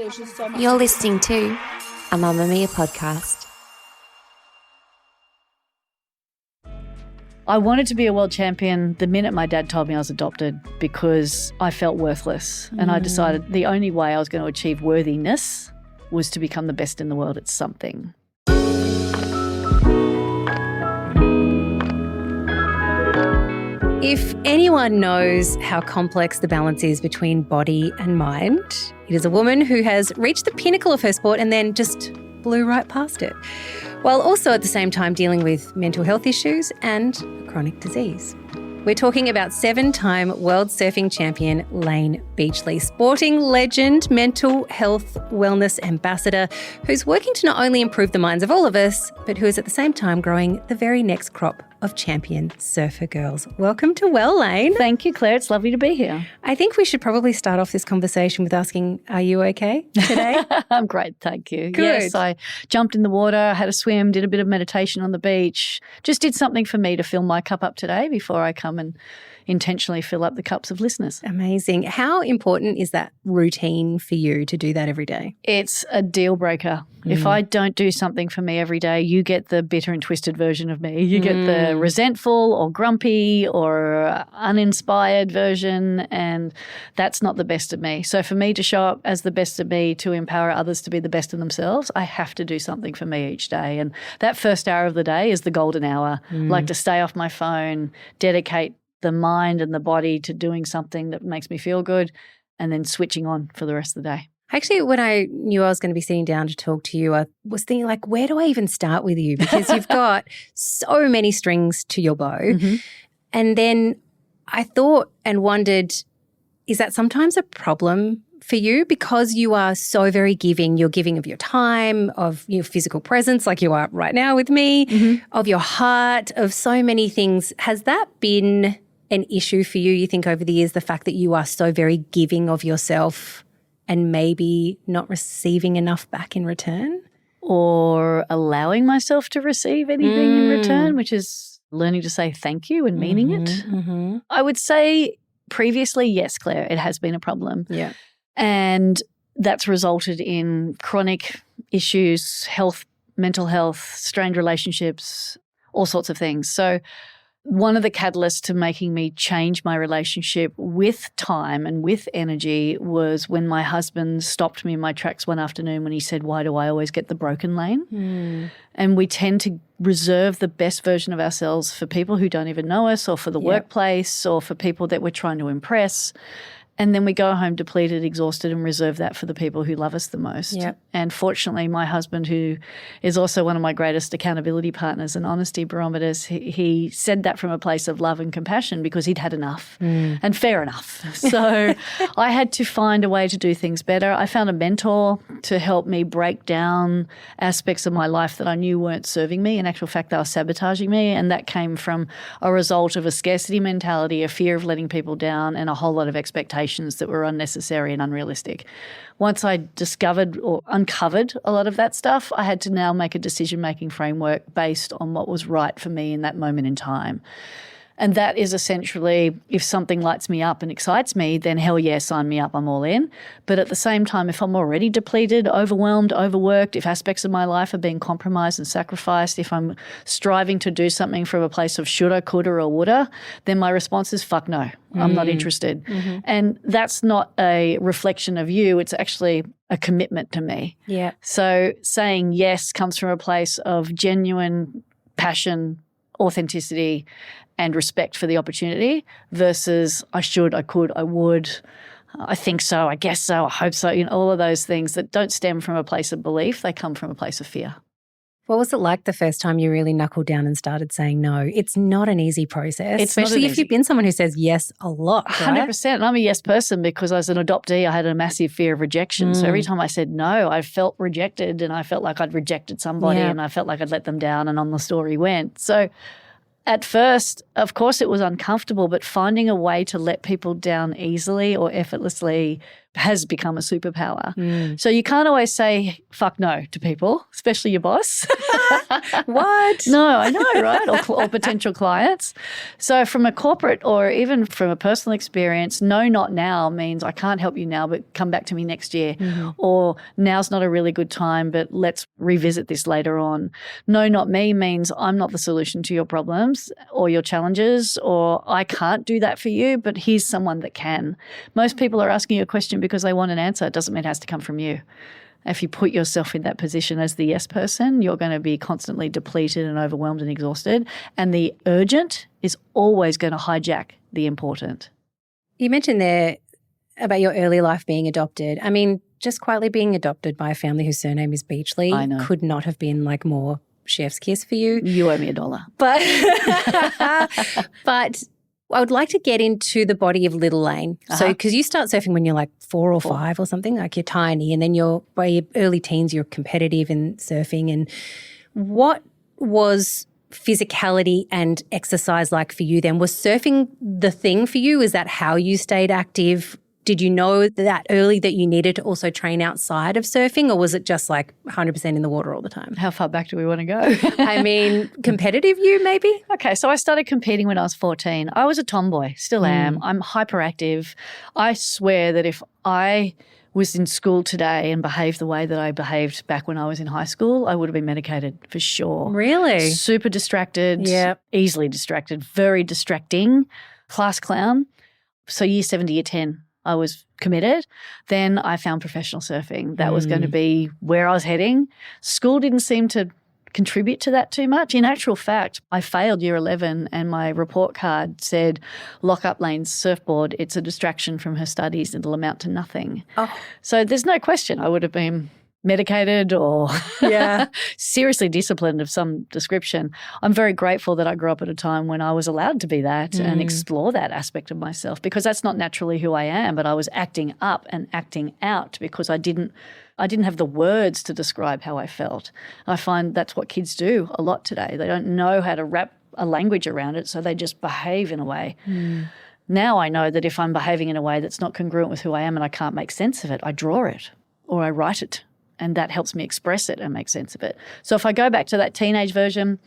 there's just so much. You're listening to a Mamma Mia podcast. I wanted to be a world champion the minute my dad told me I was adopted because I felt worthless. And I decided the only way I was going to achieve worthiness was to become the best in the world at something. If anyone knows how complex the balance is between body and mind, it is a woman who has reached the pinnacle of her sport and then just blew right past it, while also at the same time dealing with mental health issues and a chronic disease. We're talking about 7-time world surfing champion Layne Beachley, sporting legend, mental health wellness ambassador, who's working to not only improve the minds of all of us, but who is at the same time growing the very next crop of champion surfer girls. Welcome to Well, Layne. Thank you, Claire. It's lovely to be here. I think we should probably start off this conversation with asking, are you okay today? I'm great, thank you. Good. Yes, I jumped in the water, had a swim, did a bit of meditation on the beach, just did something for me to fill my cup up today before I come and intentionally fill up the cups of listeners. Amazing. How important is that routine for you to do that every day? It's a deal breaker. If I don't do something for me every day, you get the bitter and twisted version of me. You get the resentful or grumpy or uninspired version, and that's not the best of me. So for me to show up as the best of me, to empower others to be the best of themselves, I have to do something for me each day. And that first hour of the day is the golden hour. Like to stay off my phone, dedicate the mind and the body to doing something that makes me feel good, and then switching on for the rest of the day. Actually, when I knew I was going to be sitting down to talk to you, I was thinking, like, where do I even start with you? Because you've got so many strings to your bow. And then I thought and wondered, is that sometimes a problem for you because you are so very giving? You're giving of your time, of your physical presence, like you are right now with me, of your heart, of so many things. Has that been an issue for you think, over the years, the fact that you are so very giving of yourself and maybe not receiving enough back in return? Or allowing myself to receive anything in return, which is learning to say thank you and meaning it. I would say previously, yes, Claire, it has been a problem. Yeah. And that's resulted in chronic issues, health, mental health, strained relationships, all sorts of things. So one of the catalysts to making me change my relationship with time and with energy was when my husband stopped me in my tracks one afternoon when he said, "Why do I always get the broken Layne?" And we tend to reserve the best version of ourselves for people who don't even know us, or for the workplace, or for people that we're trying to impress. And then we go home depleted, exhausted, and reserve that for the people who love us the most. And fortunately, my husband, who is also one of my greatest accountability partners and honesty barometers, he said that from a place of love and compassion because he'd had enough and fair enough. So I had to find a way to do things better. I found a mentor to help me break down aspects of my life that I knew weren't serving me. In actual fact, they were sabotaging me. And that came from a result of a scarcity mentality, a fear of letting people down, and a whole lot of expectations that were unnecessary and unrealistic. Once I discovered or uncovered a lot of that stuff, I had to now make a decision-making framework based on what was right for me in that moment in time. And that is essentially, if something lights me up and excites me, then hell yeah, sign me up, I'm all in. But at the same time, if I'm already depleted, overwhelmed, overworked, if aspects of my life are being compromised and sacrificed, if I'm striving to do something from a place of shoulda, coulda, or woulda, then my response is fuck no, I'm not interested. And that's not a reflection of you, it's actually a commitment to me. So saying yes comes from a place of genuine passion, authenticity, and respect for the opportunity versus I should, I could, I would, I think so, I guess so, I hope so, all of those things that don't stem from a place of belief, they come from a place of fear. What was it like the first time you really knuckled down and started saying no? It's not an easy process, especially if you've been someone who says yes a lot, right? 100%. I'm a yes person because as an adoptee, I had a massive fear of rejection. So every time I said no, I felt rejected and I felt like I'd rejected somebody and I felt like I'd let them down, and on the story went. So at first, of course, it was uncomfortable, but finding a way to let people down easily or effortlessly has become a superpower. So you can't always say fuck no to people, especially your boss. What? No, I know, right? Or potential clients. So from a corporate or even from a personal experience, no, not now means I can't help you now, but come back to me next year. Or now's not a really good time, but let's revisit this later on. No, not me means I'm not the solution to your problems or your challenges, or I can't do that for you, but here's someone that can. Most people are asking you a question because they want an answer. It doesn't mean it has to come from you. If you put yourself in that position as the yes person, you're going to be constantly depleted and overwhelmed and exhausted. And the urgent is always going to hijack the important. You mentioned there about your early life being adopted. I mean, just quietly being adopted by a family whose surname is Beachley could not have been like more chef's kiss for you. You owe me $1. But I would like to get into the body of little Layne. So because you start surfing when you're like 4 or 5 or something, like you're tiny, and then by your early teens you're competitive in surfing. And what was physicality and exercise like for you then? Was surfing the thing for you? Is that how you stayed active? Did you know that early that you needed to also train outside of surfing, or was it just like 100% in the water all the time? How far back do we want to go? I mean, competitive you maybe? Okay, so I started competing when I was 14. I was a tomboy, still am. I'm hyperactive. I swear that if I was in school today and behaved the way that I behaved back when I was in high school, I would have been medicated for sure. Really? Super distracted, easily distracted, very distracting, class clown. So year 7 to year 10. I was committed. Then I found professional surfing. That was going to be where I was heading. School didn't seem to contribute to that too much. In actual fact, I failed year 11 and my report card said, lock up Layne's surfboard. It's a distraction from her studies. It'll amount to nothing. Oh. So there's no question I would have been medicated or seriously disciplined of some description. I'm very grateful that I grew up at a time when I was allowed to be that and explore that aspect of myself, because that's not naturally who I am, but I was acting up and acting out because I didn't have the words to describe how I felt. I find that's what kids do a lot today. They don't know how to wrap a language around it, so they just behave in a way. Now I know that if I'm behaving in a way that's not congruent with who I am and I can't make sense of it, I draw it or I write it. And that helps me express it and make sense of it. So if I go back to that teenage version,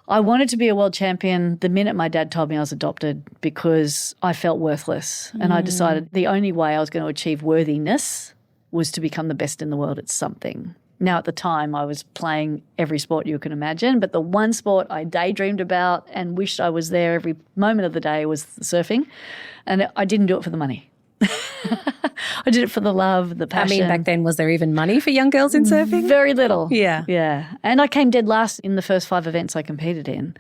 I wanted to be a world champion the minute my dad told me I was adopted, because I felt worthless. And I decided the only way I was going to achieve worthiness was to become the best in the world at something. Now, at the time, I was playing every sport you can imagine, but the one sport I daydreamed about and wished I was there every moment of the day was surfing. And I didn't do it for the money. I did it for the love, the passion. I mean, back then, was there even money for young girls in surfing? Very little. Yeah. Yeah. And I came dead last in the first 5 events I competed in.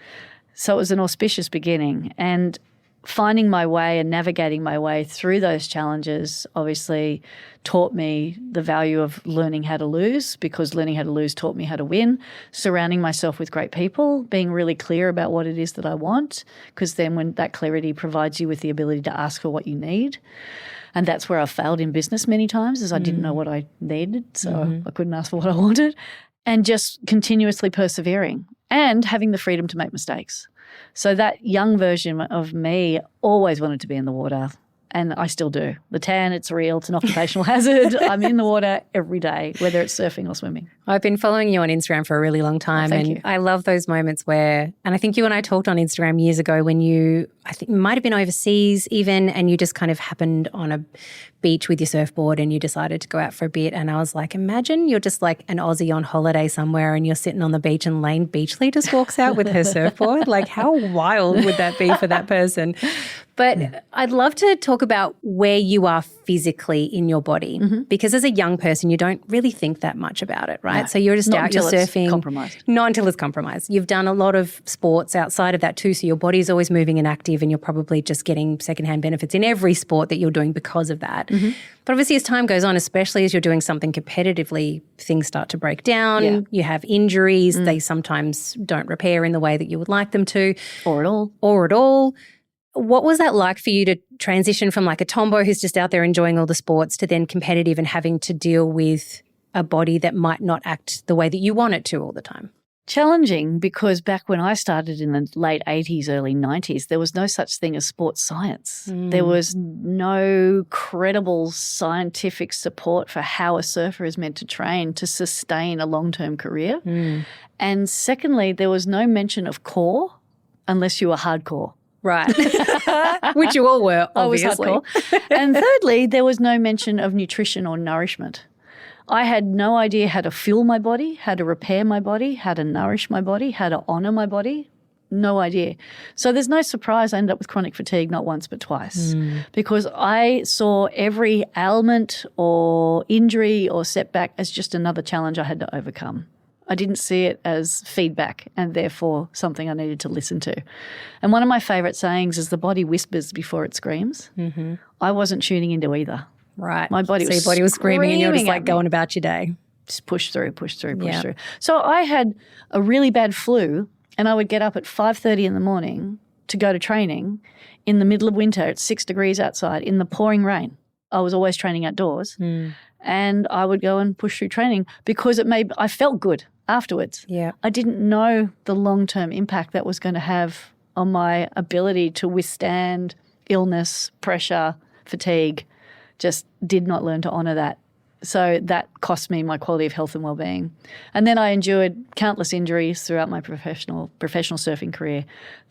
So it was an auspicious beginning. And finding my way and navigating my way through those challenges obviously taught me the value of learning how to lose, because learning how to lose taught me how to win, surrounding myself with great people, being really clear about what it is that I want, because then when that clarity provides you with the ability to ask for what you need. And that's where I failed in business many times, is I didn't know what I needed, so I couldn't ask for what I wanted, and just continuously persevering and having the freedom to make mistakes. So that young version of me always wanted to be in the water, and I still do. The tan, it's real. It's an occupational hazard. I'm in the water every day, whether it's surfing or swimming. I've been following you on Instagram for a really long time, thank you. I love those moments where, and I think you and I talked on Instagram years ago when I think you might have been overseas even, and you just kind of happened on a beach with your surfboard and you decided to go out for a bit. And I was like, imagine you're just like an Aussie on holiday somewhere and you're sitting on the beach and Layne Beachley just walks out with her surfboard. Like, how wild would that be for that person? But I'd love to talk about where you are physically in your body, because as a young person, you don't really think that much about it, right? No, so you're just out, you're surfing. It's compromised. Not until it's compromised. You've done a lot of sports outside of that too, so your body's always moving and active, and you're probably just getting secondhand benefits in every sport that you're doing because of that. But obviously as time goes on, especially as you're doing something competitively, things start to break down. Yeah. You have injuries. They sometimes don't repair in the way that you would like them to. Or at all. What was that like for you to transition from like a tomboy who's just out there enjoying all the sports to then competitive and having to deal with a body that might not act the way that you want it to all the time? Challenging because back when I started in the late 80s, early 90s, there was no such thing as sports science. There was no credible scientific support for how a surfer is meant to train to sustain a long-term career. And secondly, there was no mention of core unless you were hardcore. Right. Which you all were, obviously. I was hardcore. And thirdly, there was no mention of nutrition or nourishment. I had no idea how to fuel my body, how to repair my body, how to nourish my body, how to honour my body. No idea. So there's no surprise I ended up with chronic fatigue not once but twice because I saw every ailment or injury or setback as just another challenge I had to overcome. I didn't see it as feedback and therefore something I needed to listen to. And one of my favourite sayings is the body whispers before it screams. I wasn't tuning into either. Right. My body so your body was screaming and you're just like going about your day. Just push through. So I had a really bad flu and I would get up at 5:30 in the morning to go to training in the middle of winter at 6 degrees outside in the pouring rain. I was always training outdoors and I would go and push through training because I felt good afterwards. Yeah. I didn't know the long-term impact that was going to have on my ability to withstand illness, pressure, fatigue. Just did not learn to honour that. So that cost me my quality of health and well-being. And then I endured countless injuries throughout my professional surfing career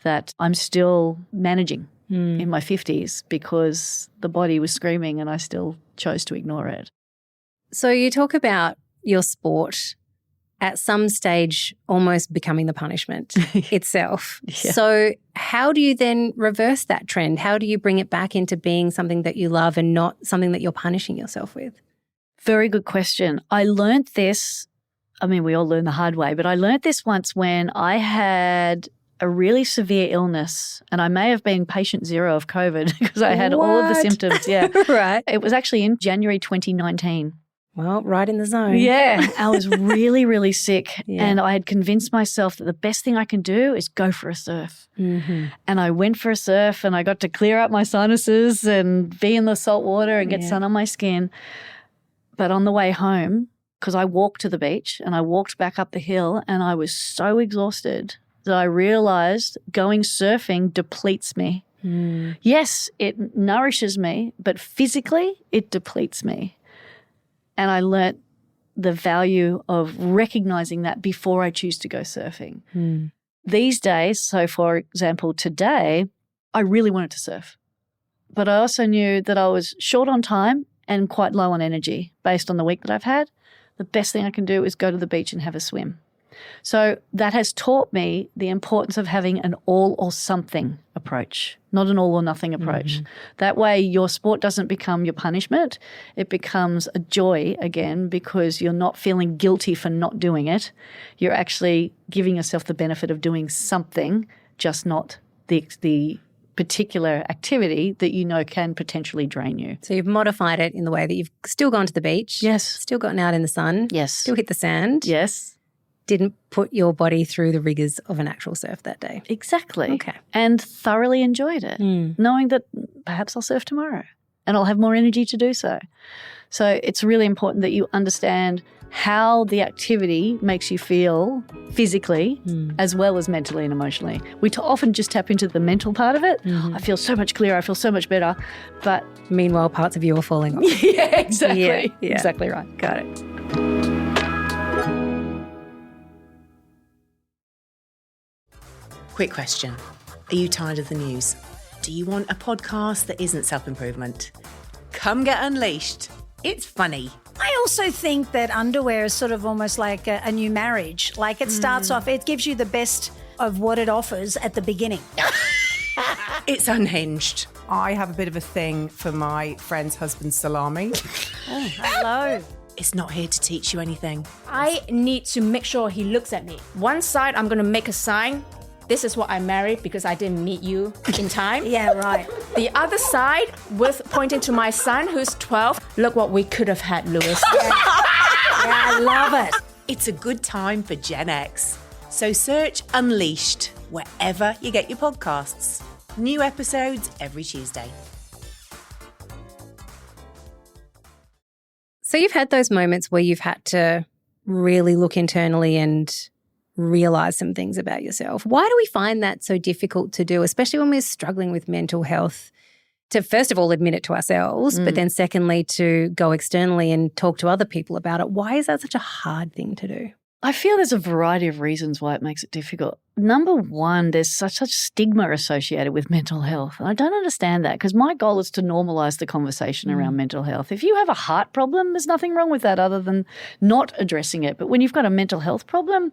that I'm still managing in my 50s because the body was screaming and I still chose to ignore it. So you talk about your sport at some stage almost becoming the punishment itself. Yeah. So how do you then reverse that trend? How do you bring it back into being something that you love and not something that you're punishing yourself with? Very good question. I learnt this, we all learn the hard way, but I learnt this once when I had a really severe illness and I may have been patient zero of COVID because I had all of the symptoms. Yeah. Right. It was actually in January 2019. Well, right in the zone. Yeah. I was really, really sick and I had convinced myself that the best thing I can do is go for a surf. And I went for a surf and I got to clear out my sinuses and be in the salt water and get sun on my skin. But on the way home, because I walked to the beach and I walked back up the hill and I was so exhausted that I realised going surfing depletes me. Yes, it nourishes me, but physically it depletes me. And I learnt the value of recognising that before I choose to go surfing. These days, so for example, today, I really wanted to surf. But I also knew that I was short on time and quite low on energy based on the week that I've had. The best thing I can do is go to the beach and have a swim. So that has taught me the importance of having an all or something approach, not an all or nothing approach. That way your sport doesn't become your punishment. It becomes a joy again because you're not feeling guilty for not doing it. You're actually giving yourself the benefit of doing something, just not the particular activity that you know can potentially drain you. So you've modified it in the way that you've still gone to the beach. Yes. Still gotten out in the sun. Yes. Still hit the sand. Yes. Didn't put your body through the rigours of an actual surf that day. Exactly. Okay. And thoroughly enjoyed it, knowing that perhaps I'll surf tomorrow and I'll have more energy to do so. So it's really important that you understand how the activity makes you feel physically as well as mentally and emotionally. We often just tap into the mental part of it. I feel so much clearer, I feel so much better. But meanwhile, parts of you are falling off. Yeah, exactly. Yeah. Exactly right. Got it. Quick question. Are you tired of the news? Do you want a podcast that isn't self-improvement? Come get unleashed. It's funny. I also think that underwear is sort of almost like a new marriage. Like it starts off, it gives you the best of what it offers at the beginning. It's unhinged. I have a bit of a thing for my friend's husband's salami. Hello. It's not here to teach you anything. I need to make sure he looks at me. One side, I'm going to make a sign. This is what I married because I didn't meet you in time. Yeah, right. The other side, with pointing to my son who's 12, look what we could have had, Lewis. Yeah, I love it. It's a good time for Gen X. So search Unleashed wherever you get your podcasts. New episodes every Tuesday. So you've had those moments where you've had to really look internally and realize some things about yourself. Why do we find that so difficult to do, especially when we're struggling with mental health? To first of all admit it to ourselves, but then secondly to go externally and talk to other people about it. Why is that such a hard thing to do? I feel there's a variety of reasons why it makes it difficult. Number one, there's such stigma associated with mental health. And I don't understand that because my goal is to normalise the conversation around mental health. If you have a heart problem, there's nothing wrong with that other than not addressing it. But when you've got a mental health problem,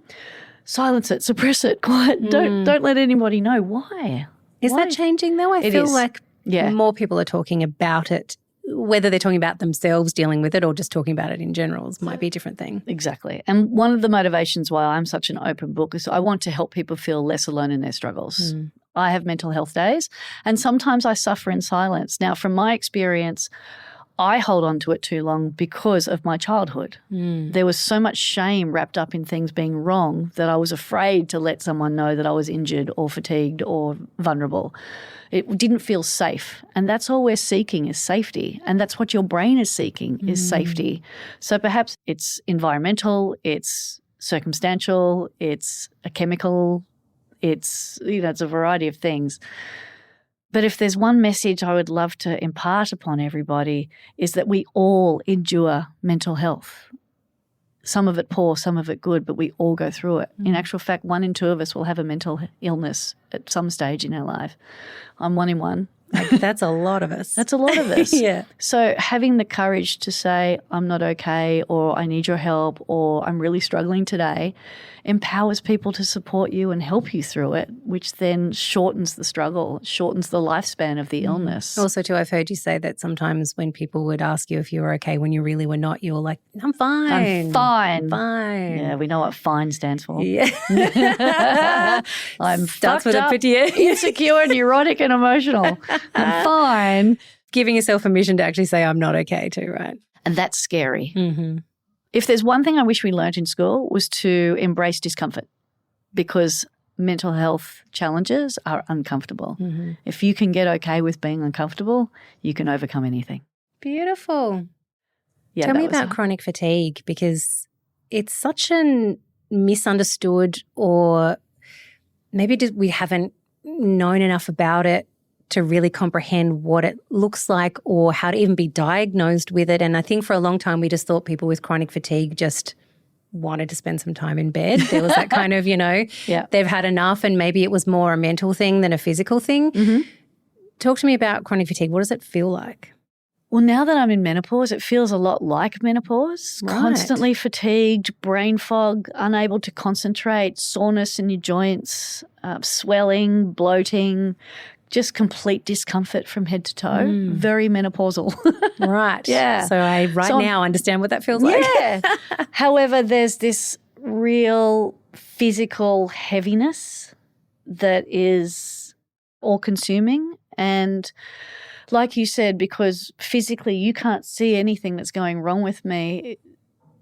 silence it, suppress it, quiet. Don't let anybody know. Why? Is that changing though? I feel like more people are talking about it, whether they're talking about themselves dealing with it or just talking about it in general. It might be a different thing. Exactly. And one of the motivations why I'm such an open book is I want to help people feel less alone in their struggles. I have mental health days and sometimes I suffer in silence. Now, from my experience, I hold on to it too long because of my childhood. There was so much shame wrapped up in things being wrong that I was afraid to let someone know that I was injured or fatigued or vulnerable. It didn't feel safe. And that's all we're seeking is safety. And that's what your brain is seeking is safety. So perhaps it's environmental, it's circumstantial, it's a chemical, it's a variety of things. But if there's one message I would love to impart upon everybody is that we all endure mental health. Some of it poor, some of it good, but we all go through it. In actual fact, 1 in 2 of us will have a mental illness at some stage in our life. I'm 1 in 1. That's a lot of us. That's a lot of us. Yeah. So having the courage to say, I'm not okay, or I need your help, or I'm really struggling today, empowers people to support you and help you through it, which then shortens the struggle, shortens the lifespan of the illness. Also, too, I've heard you say that sometimes when people would ask you if you were okay when you really were not, you were like, I'm fine. I'm fine. I'm fine. Yeah, we know what fine stands for. Yeah. I'm Starts fucked with up, a pretty insecure, neurotic and emotional. I'm fine. Giving yourself permission to actually say I'm not okay too, right? And that's scary. If there's one thing I wish we learnt in school was to embrace discomfort because mental health challenges are uncomfortable. If you can get okay with being uncomfortable, you can overcome anything. Beautiful. Yeah, Tell me about chronic fatigue because it's such a misunderstood or maybe we haven't known enough about it to really comprehend what it looks like or how to even be diagnosed with it. And I think for a long time we just thought people with chronic fatigue just wanted to spend some time in bed. There was that kind of, they've had enough and maybe it was more a mental thing than a physical thing. Talk to me about chronic fatigue. What does it feel like? Well, now that I'm in menopause, it feels a lot like menopause. Right. Constantly fatigued, brain fog, unable to concentrate, soreness in your joints, swelling, bloating, just complete discomfort from head to toe. Very menopausal. Right. Yeah. So I now understand what that feels like. Yeah. However, there's this real physical heaviness that is all-consuming. And like you said, because physically you can't see anything that's going wrong with me,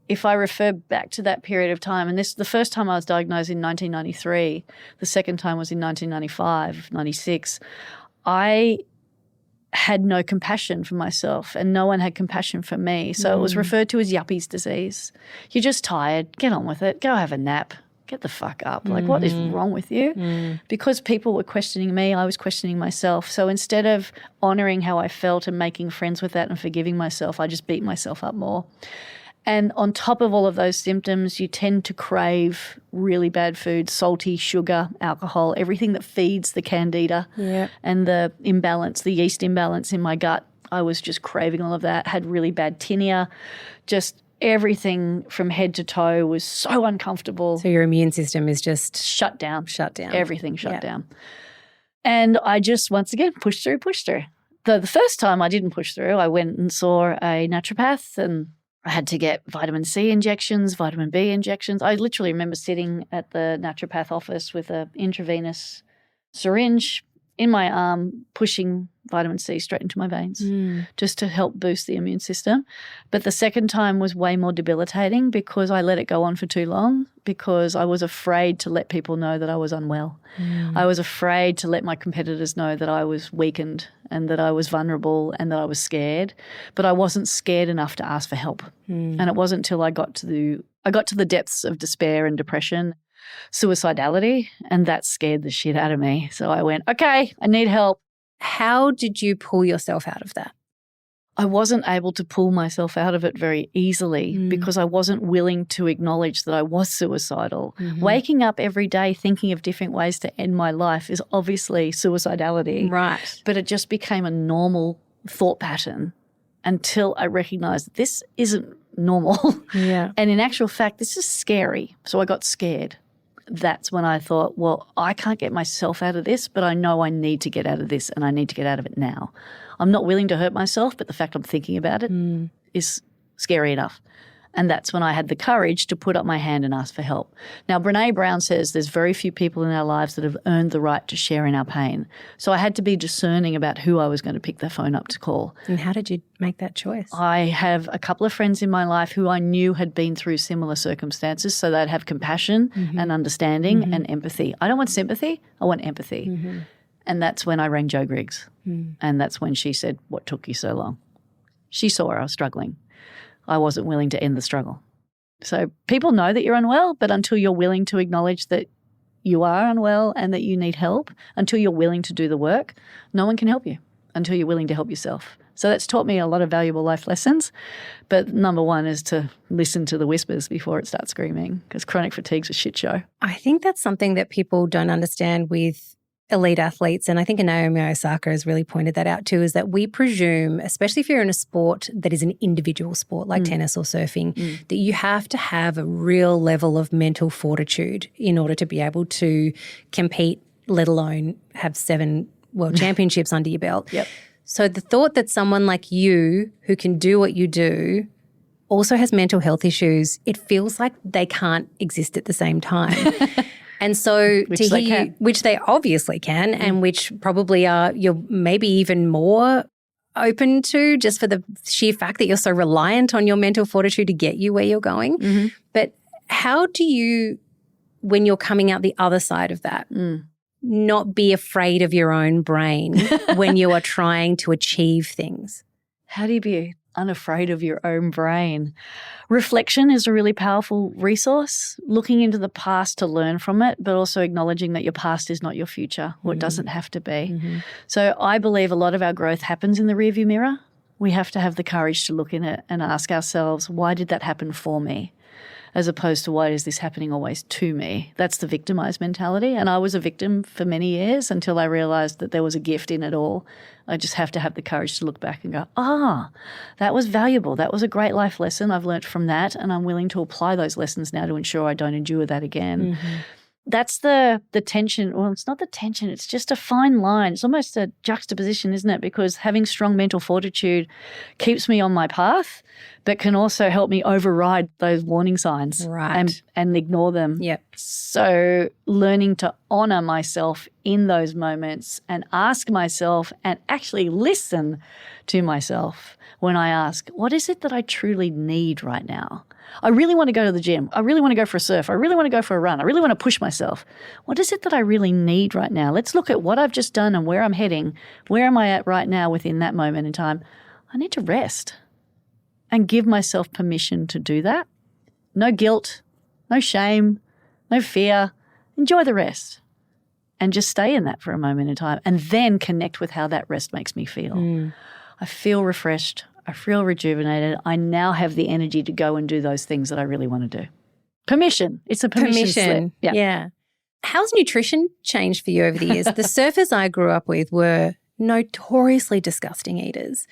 if I refer back to that period of time, and the first time I was diagnosed in 1993, the second time was in 1995, 96, I had no compassion for myself and no one had compassion for me. So it was referred to as yuppie's disease. You're just tired. Get on with it. Go have a nap. Get the fuck up. Like, what is wrong with you? Because people were questioning me, I was questioning myself. So instead of honouring how I felt and making friends with that and forgiving myself, I just beat myself up more. And on top of all of those symptoms, you tend to crave really bad food, salty, sugar, alcohol, everything that feeds the candida and the imbalance, the yeast imbalance in my gut. I was just craving all of that, had really bad tinea, just everything from head to toe was so uncomfortable. So your immune system is just shut down. Everything shut down. And I just, once again, pushed through. The first time I didn't push through, I went and saw a naturopath and I had to get vitamin C injections, vitamin B injections. I literally remember sitting at the naturopath office with an intravenous syringe in my arm, pushing vitamin C straight into my veins just to help boost the immune system. But the second time was way more debilitating because I let it go on for too long because I was afraid to let people know that I was unwell. I was afraid to let my competitors know that I was weakened and that I was vulnerable and that I was scared. But I wasn't scared enough to ask for help. And it wasn't until I got to the depths of despair and depression. suicidality, and that scared the shit out of me. So I went, okay, I need help. How did you pull yourself out of that? I wasn't able to pull myself out of it very easily because I wasn't willing to acknowledge that I was suicidal. Waking up every day thinking of different ways to end my life is obviously suicidality. Right. But it just became a normal thought pattern until I recognized this isn't normal. Yeah. And in actual fact, this is scary. So I got scared. That's when I thought, well, I can't get myself out of this, but I know I need to get out of this and I need to get out of it now. I'm not willing to hurt myself, but the fact I'm thinking about it is scary enough. And that's when I had the courage to put up my hand and ask for help. Now, Brené Brown says there's very few people in our lives that have earned the right to share in our pain. So I had to be discerning about who I was going to pick the phone up to call. And how did you make that choice? I have a couple of friends in my life who I knew had been through similar circumstances, so they'd have compassion and understanding and empathy. I don't want sympathy, I want empathy. And that's when I rang Jo Griggs. And that's when she said, what took you so long? She saw I was struggling. I wasn't willing to end the struggle. So people know that you're unwell, but until you're willing to acknowledge that you are unwell and that you need help, until you're willing to do the work, no one can help you until you're willing to help yourself. So that's taught me a lot of valuable life lessons. But number one is to listen to the whispers before it starts screaming, because chronic fatigue's a shit show. I think that's something that people don't understand with elite athletes, and I think Naomi Osaka has really pointed that out too, is that we presume, especially if you're in a sport that is an individual sport like tennis or surfing, that you have to have a real level of mental fortitude in order to be able to compete, let alone have 7 world championships under your belt. So the thought that someone like you who can do what you do also has mental health issues, it feels like they can't exist at the same time. And so which they obviously can, and which probably you're maybe even more open to, just for the sheer fact that you're so reliant on your mental fortitude to get you where you're going. But how do you, when you're coming out the other side of that, not be afraid of your own brain when you are trying to achieve things? How do you be unafraid of your own brain? Reflection is a really powerful resource, looking into the past to learn from it, but also acknowledging that your past is not your future, or it doesn't have to be. So I believe a lot of our growth happens in the rearview mirror. We have to have the courage to look in it and ask ourselves, why did that happen for me? As opposed to, why is this happening always to me? That's the victimized mentality. And I was a victim for many years until I realized that there was a gift in it all. I just have to have the courage to look back and go, that was valuable. That was a great life lesson. I've learnt from that, and I'm willing to apply those lessons now to ensure I don't endure that again. That's the tension. Well, it's not the tension. It's just a fine line. It's almost a juxtaposition, isn't it? Because having strong mental fortitude keeps me on my path, but can also help me override those warning signs and ignore them. So learning to honor myself in those moments and ask myself and actually listen to myself when I ask, what is it that I truly need right now? I really want to go to the gym. I really want to go for a surf. I really want to go for a run. I really want to push myself. What is it that I really need right now? Let's look at what I've just done and where I'm heading. Where am I at right now within that moment in time? I need to rest and give myself permission to do that. No guilt, no shame, no fear. Enjoy the rest and just stay in that for a moment in time, and then connect with how that rest makes me feel. I feel refreshed. I feel rejuvenated. I now have the energy to go and do those things that I really want to do. Permission. It's a permission slip. Yeah. How's nutrition changed for you over the years? The surfers I grew up with were notoriously disgusting eaters.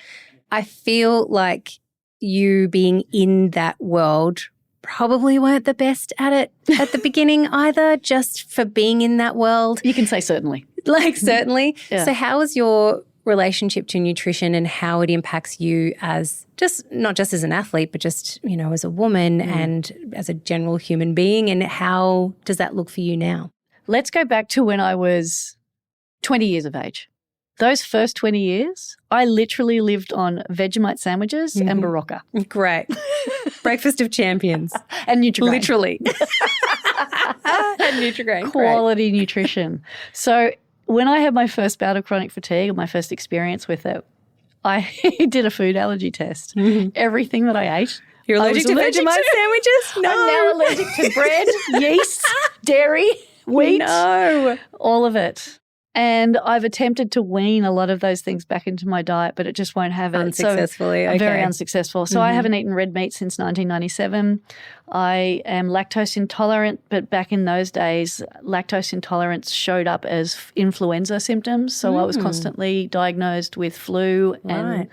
I feel like you being in that world probably weren't the best at it at the beginning either, just for being in that world. You can say certainly. Certainly. Yeah. So how was your relationship to nutrition and how it impacts you as not just as an athlete, but just, as a woman and as a general human being, and how does that look for you now? Let's go back to when I was 20 years of age. Those first 20 years, I literally lived on Vegemite sandwiches and Barocca. Great. Breakfast of champions. And Nutrigrain. Literally. And Nutrigrain. Quality nutrition. So when I had my first bout of chronic fatigue, my first experience with it, I did a food allergy test. Everything that I ate You're allergic to Vegemite sandwiches? No. I'm now allergic to bread, yeast, dairy, wheat. No. All of it. And I've attempted to wean a lot of those things back into my diet, but it just won't have it. Unsuccessfully, okay. Very unsuccessful. So I haven't eaten red meat since 1997. I am lactose intolerant, but back in those days, lactose intolerance showed up as influenza symptoms. So I was constantly diagnosed with flu and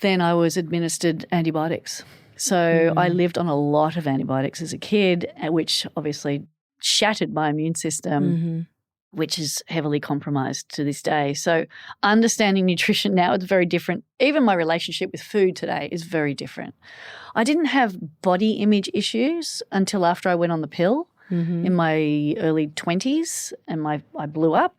then I was administered antibiotics. So I lived on a lot of antibiotics as a kid, which obviously shattered my immune system. Which is heavily compromised to this day. So understanding nutrition now is very different. Even my relationship with food today is very different. I didn't have body image issues until after I went on the pill in my early 20s and I blew up.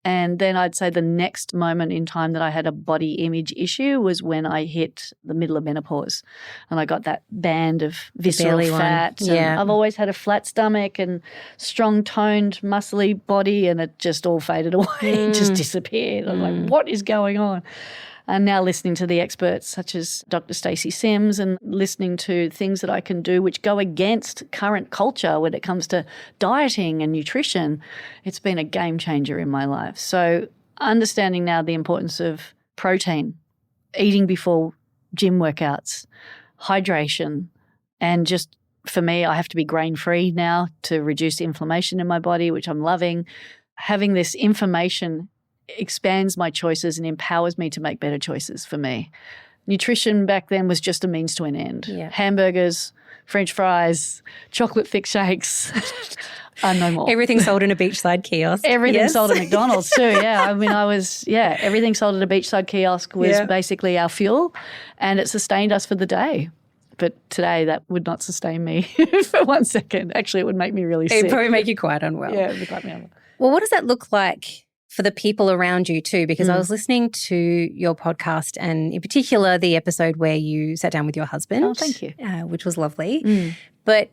And then I'd say the next moment in time that I had a body image issue was when I hit the middle of menopause and I got that band of visceral fat. Yeah. I've always had a flat stomach and strong toned, muscly body and it just all faded away. It just disappeared. I was like, what is going on? And now listening to the experts such as Dr. Stacey Sims and listening to things that I can do which go against current culture when it comes to dieting and nutrition, it's been a game changer in my life. So understanding now the importance of protein, eating before gym workouts, hydration, and just for me, I have to be grain-free now to reduce inflammation in my body, which I'm loving. Having this information expands my choices and empowers me to make better choices for me. Nutrition back then was just a means to an end. Yeah. Hamburgers, French fries, chocolate thick shakes are no more. Everything sold in a beachside kiosk. Everything sold at McDonald's too, yeah. I mean, everything sold at a beachside kiosk was basically our fuel and it sustained us for the day. But today that would not sustain me for 1 second. Actually, it would make me really sick. It'd probably make you quite unwell. Yeah, it would make me unwell. Well, what does that look like for the people around you too? Because I was listening to your podcast and in particular the episode where you sat down with your husband. Oh, thank you. Which was lovely. But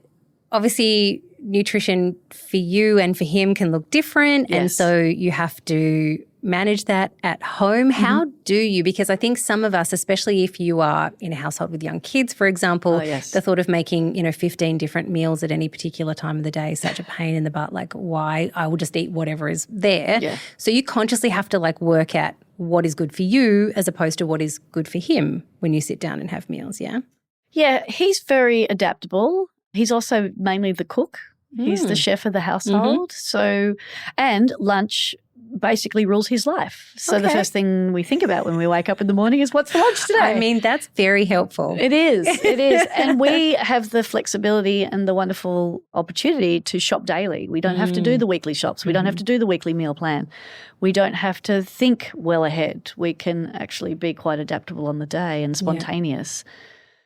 obviously nutrition for you and for him can look different and so you have to manage that at home. How do you? Because I think some of us, especially if you are in a household with young kids, for example, the thought of making, 15 different meals at any particular time of the day is such a pain in the butt. Like, why? I will just eat whatever is there. Yeah. So you consciously have to work out what is good for you as opposed to what is good for him when you sit down and have meals, yeah? Yeah, he's very adaptable. He's also mainly the cook. He's the chef of the household. So, and lunch basically rules his life. So the first thing we think about when we wake up in the morning is what's for lunch today? I mean, that's very helpful. It is. It is. And we have the flexibility and the wonderful opportunity to shop daily. We don't have to do the weekly shops. We don't have to do the weekly meal plan. We don't have to think well ahead. We can actually be quite adaptable on the day and spontaneous.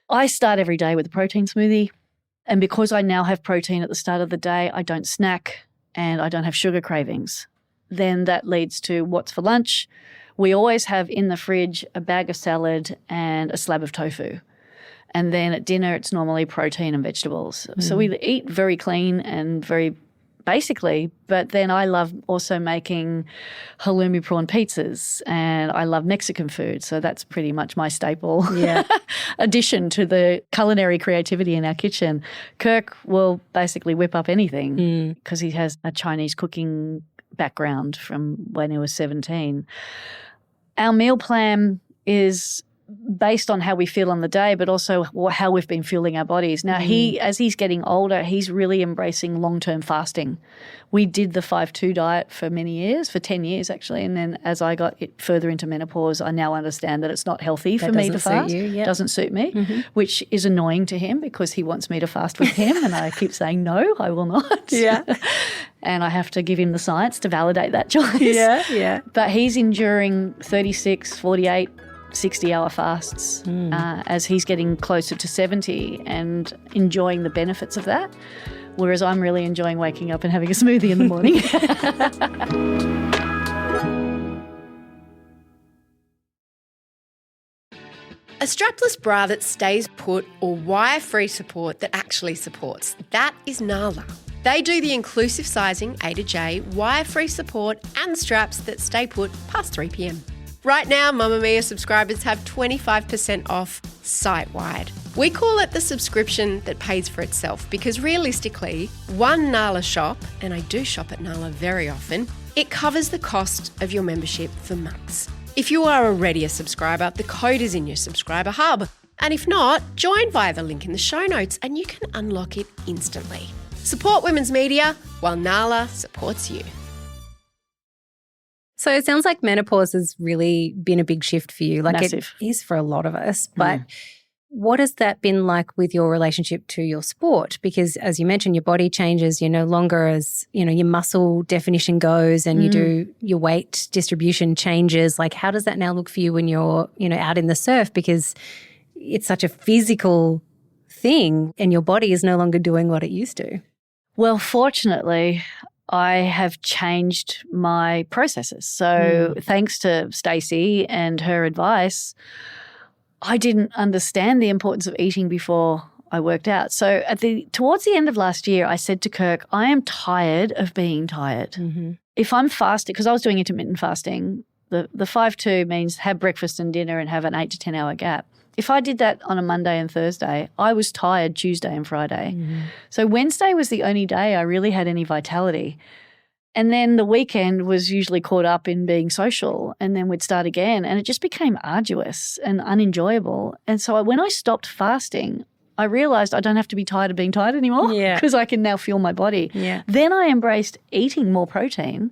I start every day with a protein smoothie. And because I now have protein at the start of the day, I don't snack and I don't have sugar cravings. Then that leads to what's for lunch. We always have in the fridge a bag of salad and a slab of tofu. And then at dinner, it's normally protein and vegetables. So we eat very clean and very basically, but then I love also making halloumi prawn pizzas and I love Mexican food. So that's pretty much my staple addition to the culinary creativity in our kitchen. Kirk will basically whip up anything because he has a Chinese cooking background from when he was 17. Our meal plan is based on how we feel on the day, but also how we've been fueling our bodies. Now, as he's getting older, he's really embracing long-term fasting. We did the 5-2 diet for many years, for 10 years actually, and then as I got further into menopause, I now understand that it's not healthy for me to fast. Doesn't suit me, which is annoying to him because he wants me to fast with him and I keep saying, no, I will not. And I have to give him the science to validate that choice. But he's enduring 36, 48, 60-hour fasts as he's getting closer to 70 and enjoying the benefits of that, whereas I'm really enjoying waking up and having a smoothie in the morning. A strapless bra that stays put or wire-free support that actually supports. That is Nala. They do the inclusive sizing A to J, wire-free support and straps that stay put past 3 p.m. Right now, Mamma Mia subscribers have 25% off site-wide. We call it the subscription that pays for itself because realistically, one Nala shop, and I do shop at Nala very often, it covers the cost of your membership for months. If you are already a subscriber, the code is in your subscriber hub. And if not, join via the link in the show notes and you can unlock it instantly. Support women's media while Nala supports you. So it sounds like menopause has really been a big shift for you. Like Massive. It is for a lot of us. But what has that been like with your relationship to your sport? Because as you mentioned, your body changes. You're no longer as, your muscle definition goes and you do your weight distribution changes. Like how does that now look for you when you're, out in the surf? Because it's such a physical thing and your body is no longer doing what it used to. Well, fortunately, I have changed my processes. So thanks to Stacey and her advice, I didn't understand the importance of eating before I worked out. So towards the end of last year, I said to Kirk, I am tired of being tired. Mm-hmm. If I'm fasting, because I was doing intermittent fasting, the 5-2 means have breakfast and dinner and have an 8 to 10 hour gap. If I did that on a Monday and Thursday, I was tired Tuesday and Friday. Mm-hmm. So Wednesday was the only day I really had any vitality. And then the weekend was usually caught up in being social, and then we'd start again. And it just became arduous and unenjoyable. And so when I stopped fasting, I realized I don't have to be tired of being tired anymore because I can now feel my body. Yeah. Then I embraced eating more protein.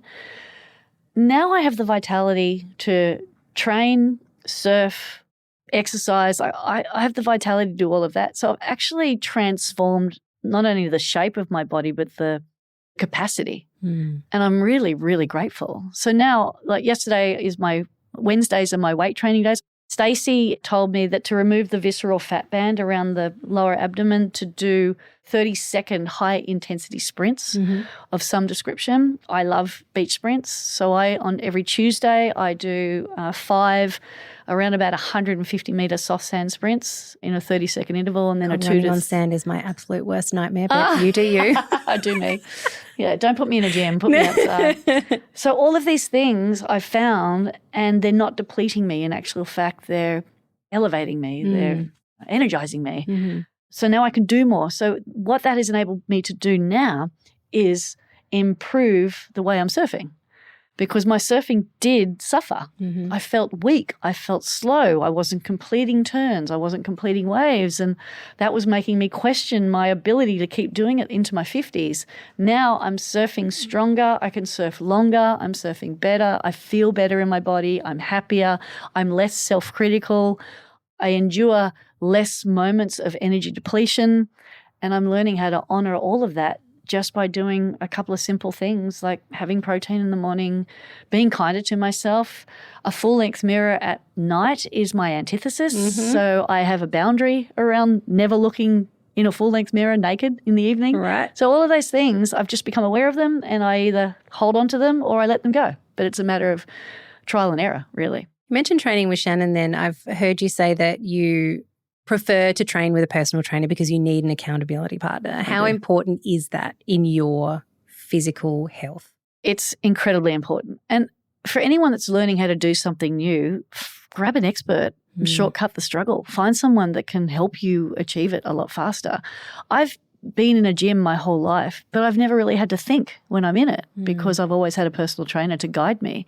Now I have the vitality to train, surf, exercise. I have the vitality to do all of that. So I've actually transformed not only the shape of my body, but the capacity. And I'm really, really grateful. So now, like yesterday is Wednesdays are my weight training days. Stacey told me that to remove the visceral fat band around the lower abdomen, to do 30-second high-intensity sprints of some description. I love beach sprints. So on every Tuesday, I do 5 around about 150-metre soft sand sprints in a 30-second interval, and then a 2 running on sand is my absolute worst nightmare, but you do you. I do me. Yeah, don't put me in a gym, put me outside. So all of these things I found, and they're not depleting me. In actual fact, they're elevating me. They're energizing me. Mm-hmm. So now I can do more. So what that has enabled me to do now is improve the way I'm surfing, because my surfing did suffer. Mm-hmm. I felt weak. I felt slow. I wasn't completing turns. I wasn't completing waves. And that was making me question my ability to keep doing it into my 50s. Now I'm surfing stronger. I can surf longer. I'm surfing better. I feel better in my body. I'm happier. I'm less self-critical. I endure less moments of energy depletion. And I'm learning how to honor all of that just by doing a couple of simple things like having protein in the morning, being kinder to myself. A full-length mirror at night is my antithesis. Mm-hmm. So I have a boundary around never looking in a full-length mirror naked in the evening. Right. So all of those things, I've just become aware of them, and I either hold on to them or I let them go. But it's a matter of trial and error, really. You mentioned training with Shannon then. I've heard you say that you prefer to train with a personal trainer because you need an accountability partner. How important is that in your physical health? It's incredibly important. And for anyone that's learning how to do something new, grab an expert, shortcut the struggle. Find someone that can help you achieve it a lot faster. I've been in a gym my whole life, but I've never really had to think when I'm in it because I've always had a personal trainer to guide me,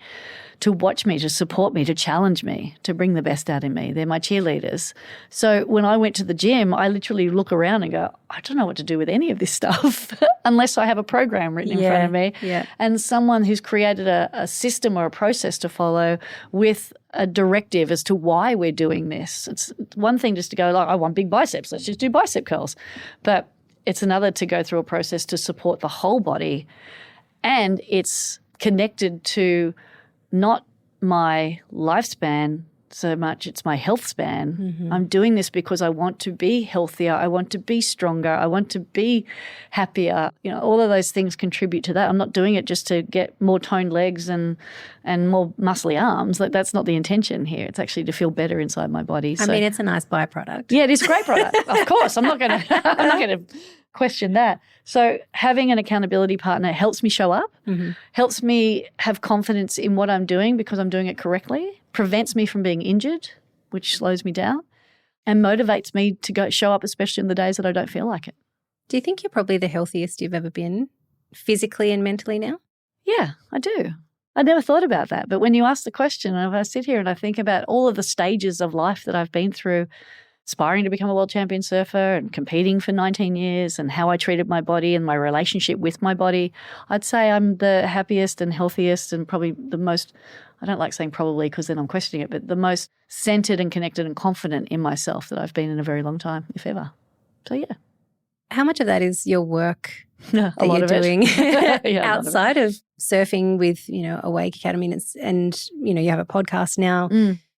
to watch me, to support me, to challenge me, to bring the best out in me. They're my cheerleaders. So when I went to the gym, I literally look around and go, I don't know what to do with any of this stuff unless I have a program written in front of me and someone who's created a system or a process to follow with a directive as to why we're doing this. It's one thing just to go, like, I want big biceps, let's just do bicep curls. But it's another to go through a process to support the whole body, and it's connected to not my lifespan so much, it's my health span. Mm-hmm. I'm doing this because I want to be healthier, I want to be stronger, I want to be happier. You know, all of those things contribute to that. I'm not doing it just to get more toned legs and more muscly arms. Like, that's not the intention here. It's actually to feel better inside my body. I mean, it's a nice byproduct. Yeah, it is a great product. Of course, I'm not going to question that. So having an accountability partner helps me show up, helps me have confidence in what I'm doing because I'm doing it correctly, prevents me from being injured, which slows me down. and motivates me to go show up, especially in the days that I don't feel like it. Do you think you're probably the healthiest you've ever been physically and mentally now? Yeah, I do. I never thought about that. But when you ask the question, I sit here and I think about all of the stages of life that I've been through, aspiring to become a world champion surfer and competing for 19 years and how I treated my body and my relationship with my body. I'd say I'm the happiest and healthiest and probably the most, I don't like saying probably because then I'm questioning it, but the most centered and connected and confident in myself that I've been in a very long time, if ever. So, yeah. How much of that is your work A that lot you're of it. doing Yeah, outside of surfing with, Awake Academy and you have a podcast now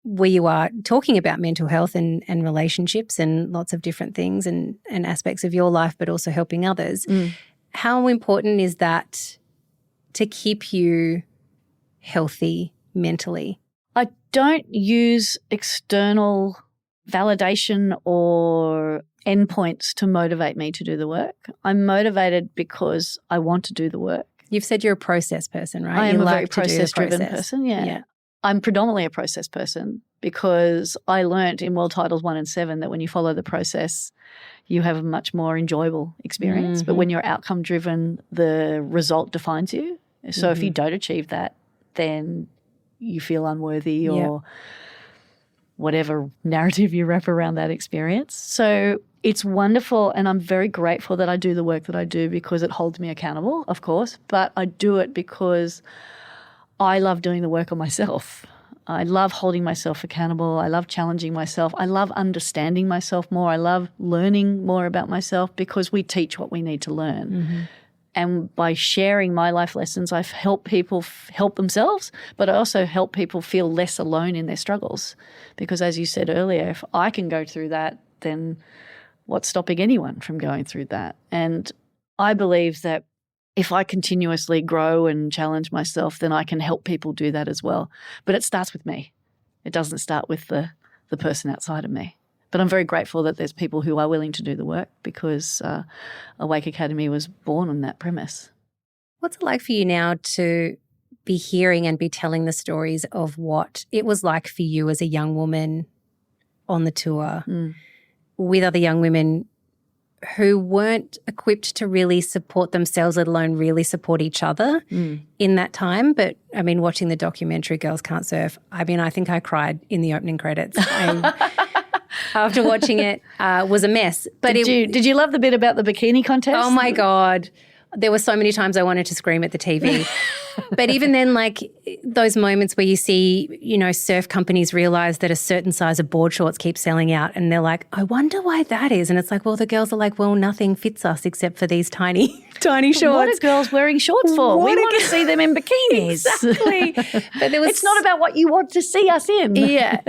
where you are talking about mental health and relationships and lots of different things and aspects of your life, but also helping others. How important is that to keep you healthy mentally? I don't use external validation or endpoints to motivate me to do the work. I'm motivated because I want to do the work. You've said you're a process person, right? I am You a like very to do the process-driven process. person, yeah. Yeah. I'm predominantly a process person because I learnt in World Titles 1 and 7 that when you follow the process, you have a much more enjoyable experience. But when you're outcome-driven, the result defines you. So if you don't achieve that, then you feel unworthy or whatever narrative you wrap around that experience. So it's wonderful, and I'm very grateful that I do the work that I do because it holds me accountable, of course, but I do it because I love doing the work on myself. I love holding myself accountable. I love challenging myself. I love understanding myself more. I love learning more about myself because we teach what we need to learn. And by sharing my life lessons, I've helped people help themselves, but I also help people feel less alone in their struggles. Because as you said earlier, if I can go through that, then what's stopping anyone from going through that? And I believe that if I continuously grow and challenge myself, then I can help people do that as well. But it starts with me. It doesn't start with the person outside of me. But I'm very grateful that there's people who are willing to do the work because Awake Academy was born on that premise. What's it like for you now to be hearing and be telling the stories of what it was like for you as a young woman on the tour with other young women who weren't equipped to really support themselves, let alone really support each other in that time? But, I mean, watching the documentary Girls Can't Surf, I mean, I think I cried in the opening credits. After watching it, was a mess. But Did you love the bit about the bikini contest? Oh, my God. There were so many times I wanted to scream at the TV. But even then, like those moments where you see, surf companies realize that a certain size of board shorts keep selling out and they're like, I wonder why that is. And it's like, well, the girls are like, well, nothing fits us except for these tiny shorts. What are girls wearing shorts for? We want to see them in bikinis. Exactly. But it's not about what you want to see us in. Yeah.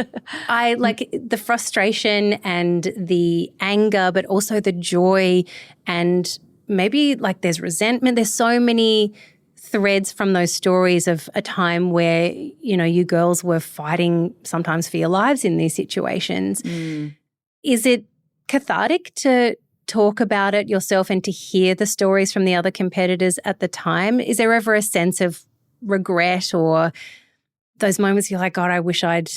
I like the frustration and the anger, but also the joy and maybe like there's resentment. There's so many threads from those stories of a time where, you girls were fighting sometimes for your lives in these situations. Is it cathartic to talk about it yourself and to hear the stories from the other competitors at the time? Is there ever a sense of regret or those moments you're like, God, I wish I'd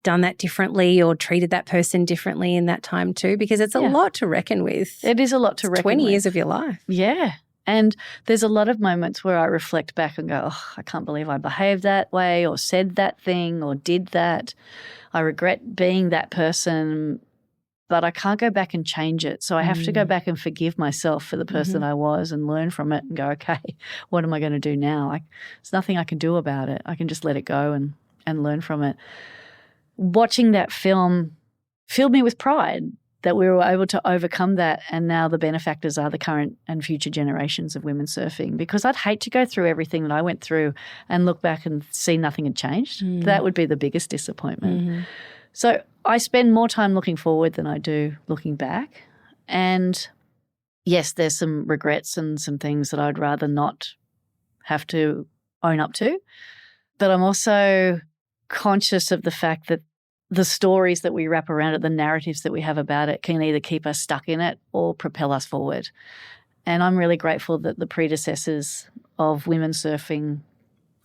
done that differently or treated that person differently in that time too? Because it's a lot to reckon with. It is a lot to reckon with. 20 years of your life. Yeah. And there's a lot of moments where I reflect back and go, oh, I can't believe I behaved that way or said that thing or did that. I regret being that person, but I can't go back and change it. So I have to go back and forgive myself for the person I was and learn from it and go, okay, what am I going to do now? There's nothing I can do about it. I can just let it go and learn from it. Watching that film filled me with pride that we were able to overcome that, and now the benefactors are the current and future generations of women surfing, because I'd hate to go through everything that I went through and look back and see nothing had changed. That would be the biggest disappointment. So I spend more time looking forward than I do looking back. And yes, there's some regrets and some things that I'd rather not have to own up to, but I'm also conscious of the fact that the stories that we wrap around it, the narratives that we have about it can either keep us stuck in it or propel us forward. And I'm really grateful that the predecessors of women surfing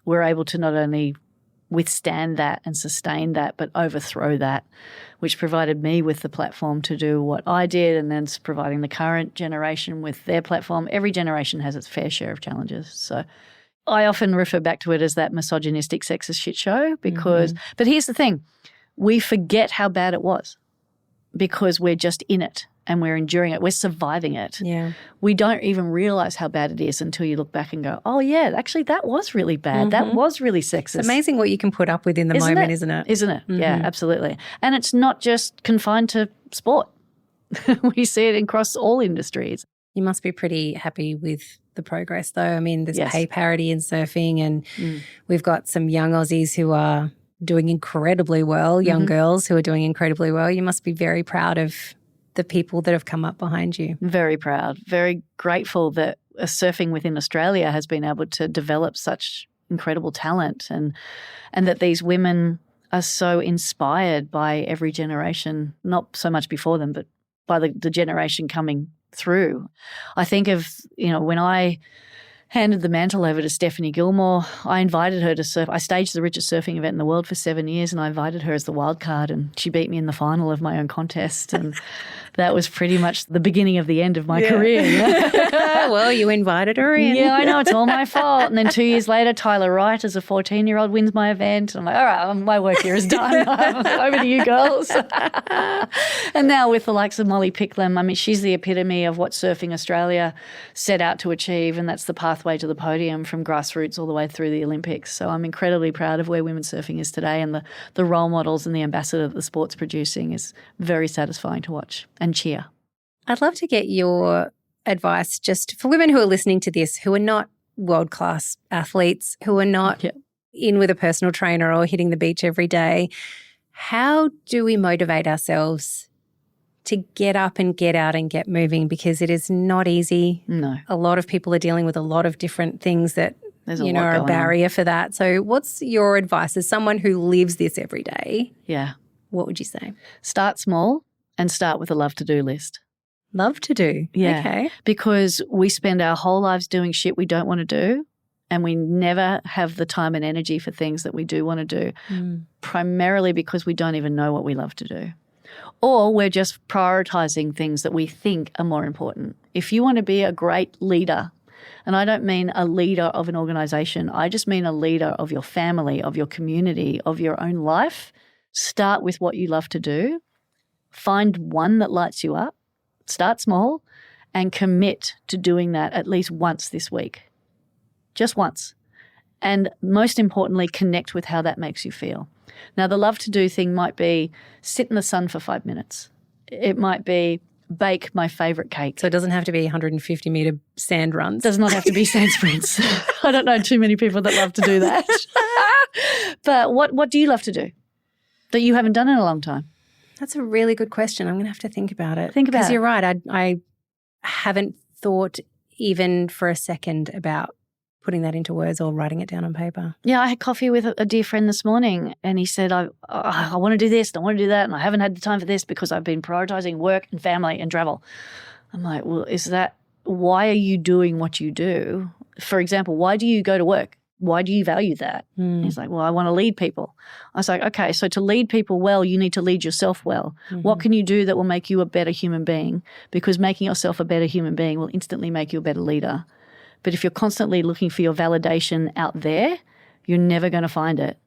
were able to not only withstand that and sustain that, but overthrow that, which provided me with the platform to do what I did, and then it's providing the current generation with their platform. Every generation has its fair share of challenges. So I often refer back to it as that misogynistic, sexist shit show because, but here's the thing, we forget how bad it was because we're just in it and we're enduring it. We're surviving it. Yeah. We don't even realize how bad it is until you look back and go, oh, yeah, actually that was really bad. That was really sexist. It's amazing what you can put up with in the moment, isn't it? Isn't it? Yeah, absolutely. And it's not just confined to sport. We see it across all industries. You must be pretty happy with the progress, though. I mean, there's pay parity in surfing, and we've got some young Aussies who are doing incredibly well, young girls who are doing incredibly well. You must be very proud of the people that have come up behind you. Very proud, very grateful that surfing within Australia has been able to develop such incredible talent and that these women are so inspired by every generation, not so much before them, but by the generation coming through. I think of, when I handed the mantle over to Stephanie Gilmore, I invited her to surf. I staged the richest surfing event in the world for 7 years, and I invited her as the wild card, and she beat me in the final of my own contest, and that was pretty much the beginning of the end of my career. Well, you invited her in. Yeah, I know, it's all my fault. And then 2 years later, Tyler Wright, as a 14-year-old, wins my event. I'm like, all right, my work here is done. Over to you, girls. And now with the likes of Molly Picklam, I mean, she's the epitome of what Surfing Australia set out to achieve, and that's the pathway to the podium from grassroots all the way through the Olympics. So I'm incredibly proud of where women's surfing is today, and the role models and the ambassador that the sport's producing is very satisfying to watch and cheer. I'd love to get your advice just for women who are listening to this, who are not world-class athletes, who are not in with a personal trainer or hitting the beach every day. How do we motivate ourselves to get up and get out and get moving? Because it is not easy. No. A lot of people are dealing with a lot of different things that are a barrier for that. So what's your advice as someone who lives this every day? Yeah. What would you say? Start small and start with a love to do list. Love to do. Yeah. Okay. Because we spend our whole lives doing shit we don't want to do, and we never have the time and energy for things that we do want to do, primarily because we don't even know what we love to do. Or we're just prioritizing things that we think are more important. If you want to be a great leader, and I don't mean a leader of an organization, I just mean a leader of your family, of your community, of your own life, start with what you love to do. Find one that lights you up. Start small and commit to doing that at least once this week. Just once. And most importantly, connect with how that makes you feel. Now, the love to do thing might be sit in the sun for 5 minutes. It might be bake my favourite cake. So it doesn't have to be 150-metre sand runs. Does not have to be sand sprints. I don't know too many people that love to do that. But what do you love to do that you haven't done in a long time? That's a really good question. I'm going to have to think about it. Think about it. Because you're right. I haven't thought even for a second about putting that into words or writing it down on paper. Yeah, I had coffee with a dear friend this morning, and he said, I want to do this, and I want to do that, and I haven't had the time for this because I've been prioritizing work and family and travel. I'm like, well, why are you doing what you do? For example, why do you go to work? Why do you value that? He's like, well, I want to lead people. I was like, okay, so to lead people well, you need to lead yourself well. What can you do that will make you a better human being? Because making yourself a better human being will instantly make you a better leader. But if you're constantly looking for your validation out there, you're never going to find it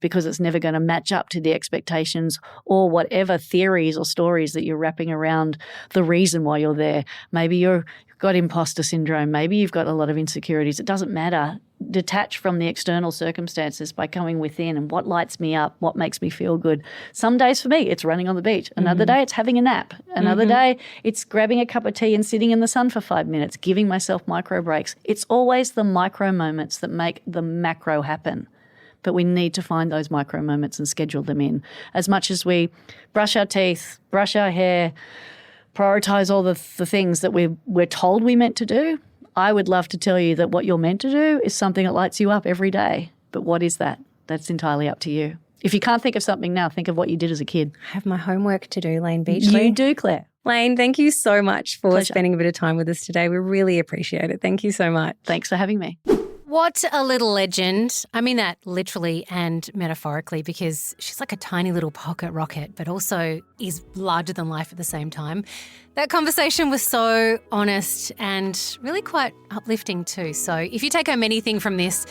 because it's never going to match up to the expectations or whatever theories or stories that you're wrapping around the reason why you're there. Maybe you've got imposter syndrome. Maybe you've got a lot of insecurities. It doesn't matter. Detach from the external circumstances by coming within and what lights me up, what makes me feel good. Some days for me, it's running on the beach. Another day, it's having a nap. Another day, it's grabbing a cup of tea and sitting in the sun for 5 minutes, giving myself micro breaks. It's always the micro moments that make the macro happen. But we need to find those micro moments and schedule them in. As much as we brush our teeth, brush our hair, prioritize all the things that we're told we're meant to do, I would love to tell you that what you're meant to do is something that lights you up every day. But what is that? That's entirely up to you. If you can't think of something now, think of what you did as a kid. I have my homework to do, Layne Beachley. You do, Claire. Layne, thank you so much for Pleasure. spending a bit of time with us today. We really appreciate it. Thank you so much. Thanks for having me. What a little legend. I mean that literally and metaphorically, because she's like a tiny little pocket rocket, but also is larger than life at the same time. That conversation was so honest and really quite uplifting too. So if you take home anything from this,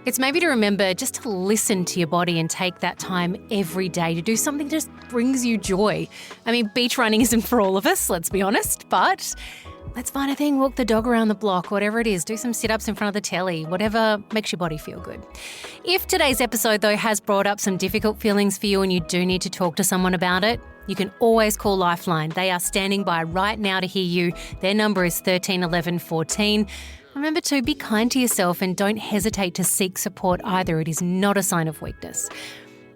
it's maybe to remember just to listen to your body and take that time every day to do something that just brings you joy. I mean, beach running isn't for all of us, let's be honest, but let's find a thing, walk the dog around the block, whatever it is, do some sit-ups in front of the telly, whatever makes your body feel good. If today's episode, though, has brought up some difficult feelings for you and you do need to talk to someone about it, you can always call Lifeline. They are standing by right now to hear you. Their number is 13 11 14. Remember to be kind to yourself and don't hesitate to seek support either. It is not a sign of weakness.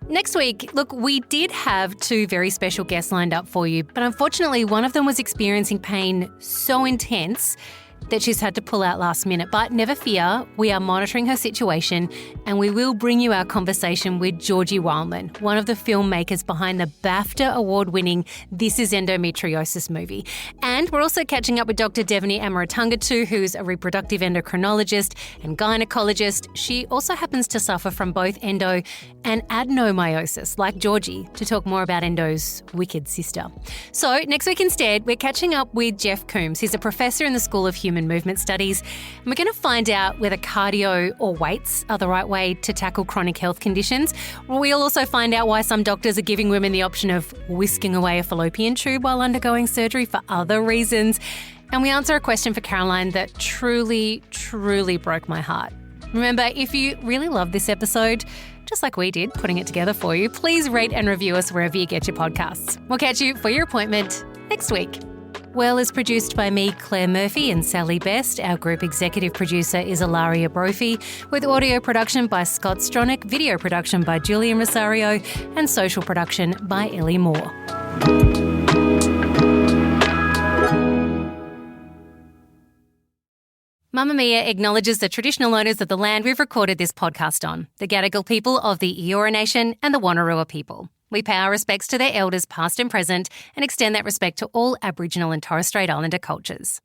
Next week, look, we did have 2 very special guests lined up for you, but unfortunately one of them was experiencing pain so intense that she's had to pull out last minute. But never fear, we are monitoring her situation and we will bring you our conversation with Georgie Wildman, one of the filmmakers behind the BAFTA award-winning This Is Endometriosis movie. And we're also catching up with Dr. Devani Amaratungatu, who's a reproductive endocrinologist and gynecologist. She also happens to suffer from both endo and adenomyosis, like Georgie, to talk more about endo's wicked sister. So next week instead, we're catching up with Jeff Coombs. He's a professor in the School of Human Movement Studies, and we're going to find out whether cardio or weights are the right way to tackle chronic health conditions. We'll also find out why some doctors are giving women the option of whisking away a fallopian tube while undergoing surgery for other reasons. And we answer a question for Caroline that truly, truly broke my heart. Remember, if you really love this episode, just like we did putting it together for you, please rate and review us wherever you get your podcasts. We'll catch you for your appointment next week. Well is produced by me, Claire Murphy, and Sally Best. Our group executive producer is Ilaria Brophy, with audio production by Scott Stronach, video production by Julian Rosario, and social production by Ellie Moore. Mamma Mia acknowledges the traditional owners of the land we've recorded this podcast on, the Gadigal people of the Eora Nation and the Wonnarua people. We pay our respects to their elders past and present and extend that respect to all Aboriginal and Torres Strait Islander cultures.